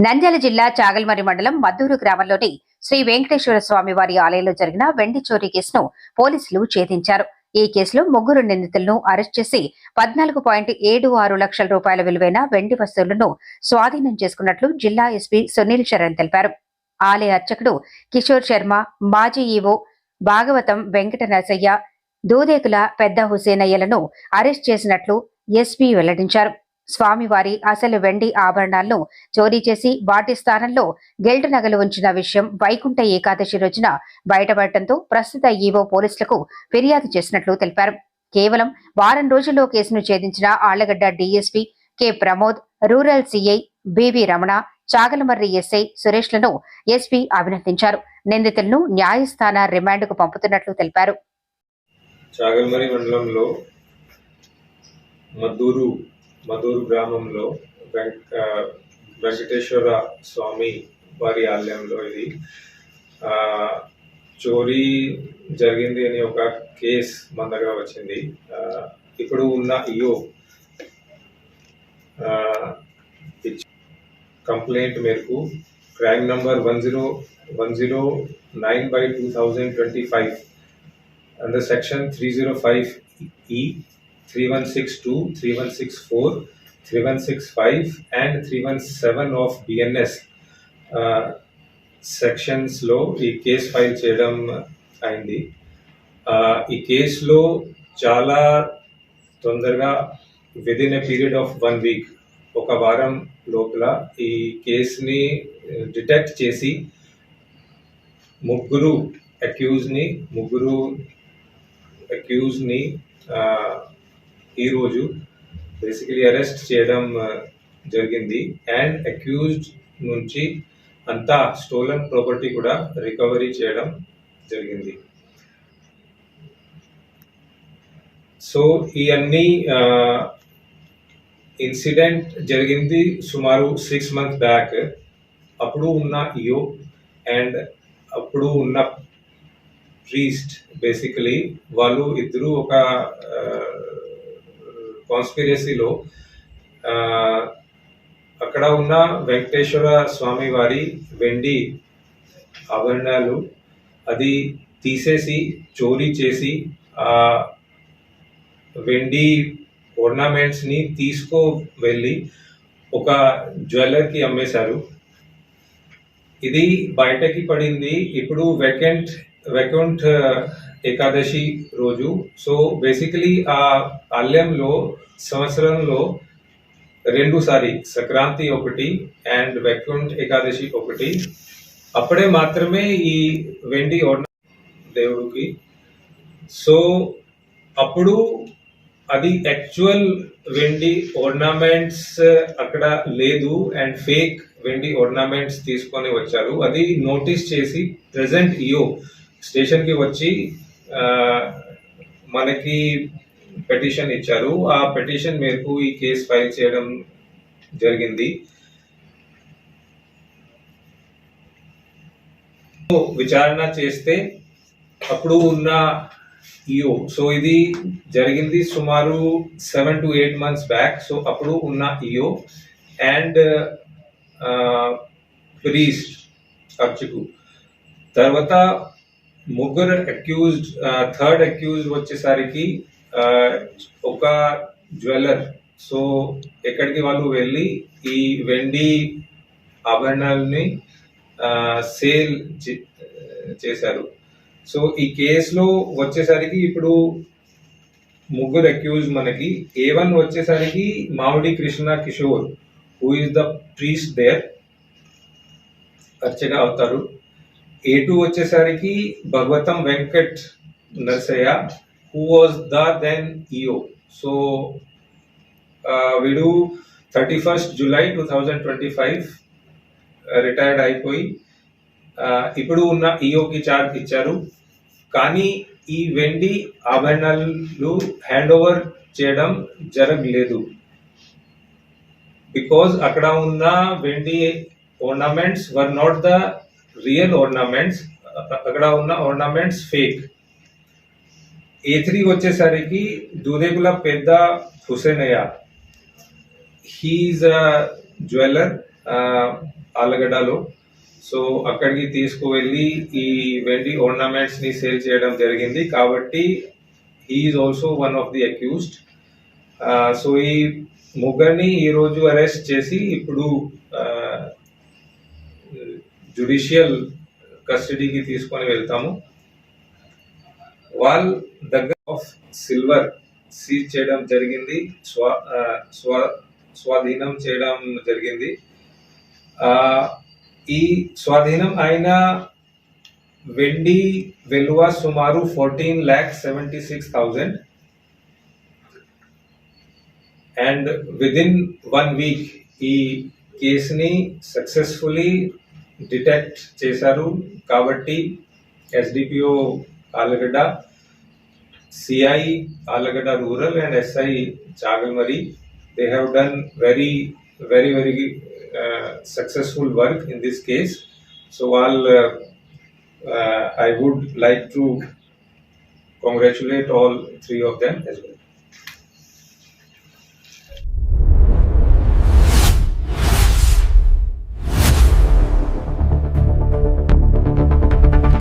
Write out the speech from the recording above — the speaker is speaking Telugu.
నంద్యాల జిల్లా చాగల్మరి మండలం మద్దూరు గ్రామంలోని శ్రీ వెంకటేశ్వర స్వామి వారి ఆలయంలో జరిగిన వెండి చోరీ కేసును పోలీసులు ఛేదించారు. ఈ కేసులో ముగ్గురు నిందితులను అరెస్ట్ చేసి 14.76 లక్షల రూపాయల విలువైన వెండి వస్తువులను స్వాధీనం చేసుకున్నట్లు జిల్లా ఎస్పీ సునీల్ శరణ్ తెలిపారు. ఆలయ అర్చకుడు కిషోర్ శర్మ, మాజీ ఈవో భాగవతం వెంకట నరసయ్య, దూదేకుల పెద్ద హుసేనయ్యలను అరెస్ట్ చేసినట్లు ఎస్పీ వెల్లడించారు. స్వామివారి అసలు వెండి ఆభరణాలను చోరీ చేసి వాటి స్థానంలో గెల్ట్ నగలు ఉంచిన విషయం వైకుంఠ ఏకాదశి రోజున బయటపడటంతో ప్రస్తుత ఈవో పోలీసులకు ఫిర్యాదు చేసినట్లు తెలిపారు. కేవలం వారం రోజుల్లో కేసును ఛేదించిన Allagadda DSP K Pramod, rural CI BV Ramana, Chagalamarri SI సురేష్లను ఎస్పీ అభినందించారు. నిందితులను న్యాయస్థాన రిమాండ్కు పంపుతున్నట్లు తెలిపారు. చాగల్మరి మండలంలో మద్దూరు గ్రామంలో వెంకటేశ్వర స్వామి వారి ఆలయంలో ఇది చోరీ జరిగింది అని ఒక కేసు మన దగ్గర వచ్చింది. ఇప్పుడు ఉన్న ఈఓ కంప్లైంట్ మేరకు crime number 1009/2025 under section 305E, 3162, 3164, 3165 and 317 of BNS sections లో ఈ కేసు ఫైల్ చేయడం అయింది. ఈ కేసులో చాలా తొందరగా within a period of 1 week, ఒక వారం లోపల ఈ కేసుని డిటెక్ట్ చేసి ముగ్గురు అక్యూజ్ ని ఈరోజు బేసికలీ అరెస్ట్ చేయడం జరిగింది. అండ్ అక్యూజ్డ్ నుంచి అంతా స్టోలన్ ప్రాపర్టీ కూడా రికవరీ చేయడం జరిగింది. సో ఈ అన్ని ఇన్సిడెంట్ జరిగింది సుమారు 6 months బ్యాక్. అప్పుడు ఉన్న ఈఓ అండ్ అప్పుడు ఉన్న ప్రీస్ట్ బేసికలీ వాళ్ళు ఇద్దరు ఒక కాన్స్పిరసీలో అక్కడ ఉన్న వెంకటేశ్వర స్వామి వారి వెండి ఆభరణాలు అది తీసేసి చోరీ చేసి వెండి ornaments ని తీసుకో వెళ్ళి ఒక జ్యువెలర్ కి అమ్మేశారు. ఇది బయటకి పడింది ఇప్పుడు వైకుంఠ ఏకాదశి రోజు. సో బేసికలీ ఆ ఆలయంలో సంవత్సరంలో 2 సారి సంక్రాంతి ఒకటి అండ్ వైకుంఠ ఏకాదశి ఒకటి, అప్పుడే మాత్రమే ఈ వెండి దేవుడికి. సో అప్పుడు అది యాక్చువల్ వెండి ఆర్నమెంట్స్ అక్కడ లేదు అండ్ ఫేక్ వెండి ఆర్నమెంట్స్ తీసుకొని వచ్చారు. అది నోటీస్ చేసి ప్రెసెంట్ ఈఓ స్టేషన్ కి వచ్చి మనకి పిటిషన్ ఇచ్చారు. ఆ పిటిషన్ మేరకు ఈ కేసు ఫైల్ చేయడం జరిగింది. విచారణ చేస్తే అప్పుడు ఉన్న ఈఓ, సో ఇది జరిగింది సుమారు 7 to 8 months బ్యాక్. సో అప్పుడు ఉన్న ఈఓ అండ్ ప్రీస్ట్ అర్చకు తర్వాత ముగ్గురు అక్యూజ్డ్, థర్డ్ అక్యూజ్డ్ వచ్చేసరికి ఒక జ్యువెలర్. సో ఎక్కడికి వాళ్ళు వెళ్ళి ఈ వెండి ఆభరణాలని సేల్ చేశారు. సో ఈ కేసులో వచ్చేసరికి ఇప్పుడు ముగ్గురు అక్యూజ్ మనకి A1 వచ్చేసరికి Mamidi Krishna Kishore, who is the priest there, అర్చక అవుతారు. A2 వచ్చేసరికి Bhagavatam Venkat Narasaiah, who was the then EO. So వీడు 31st July 2025 రిటైర్డ్ అయిపోయి ఇప్పుడు ఉన్న ఈఓకి చార్జ్ ఇచ్చారు. కానీ ఈ వెండి ఆభరణాలు హ్యాండ్ ఓవర్ చేయడం జరగలేదు. బికాజ్ అక్కడ ఉన్న వెండి ornaments were not the real ornaments, అక్కడ ఉన్న ornaments fake. A3 వచ్చేసరికి Dudekula Pedda Husenaiah, he is a jeweler ఆలగడ్డలో. సో అక్కడికి తీసుకువెళ్ళి ఈ వెండి ornaments ని సేల్ చేయడం జరిగింది. కాబట్టి he is also one of the accused. So ఈ ముగ్గురిని ఈ రోజు అరెస్ట్ చేసి ఇప్పుడు జ్యుడిషియల్ కస్టడీకి తీసుకొని వెళ్తాము. వాళ్ళ దగ్గర ఆఫ్ సిల్వర్ సీజ్ చేయడం జరిగింది, స్వాధీనం చేయడం జరిగింది. ఈ స్వాధీనం అయిన వెండి విలువ సుమారు 14,76,000 అండ్ విదిన్ 1 వీక్ ఈ కేసుని సక్సెస్ఫుల్లీ డిటెక్ట్ చేశారు. కాబట్టి SDPO Allagadda, CI Allagadda rural and SI Chagalamarri, they have done very successful work in this case. So I would like to congratulate all three of them as well.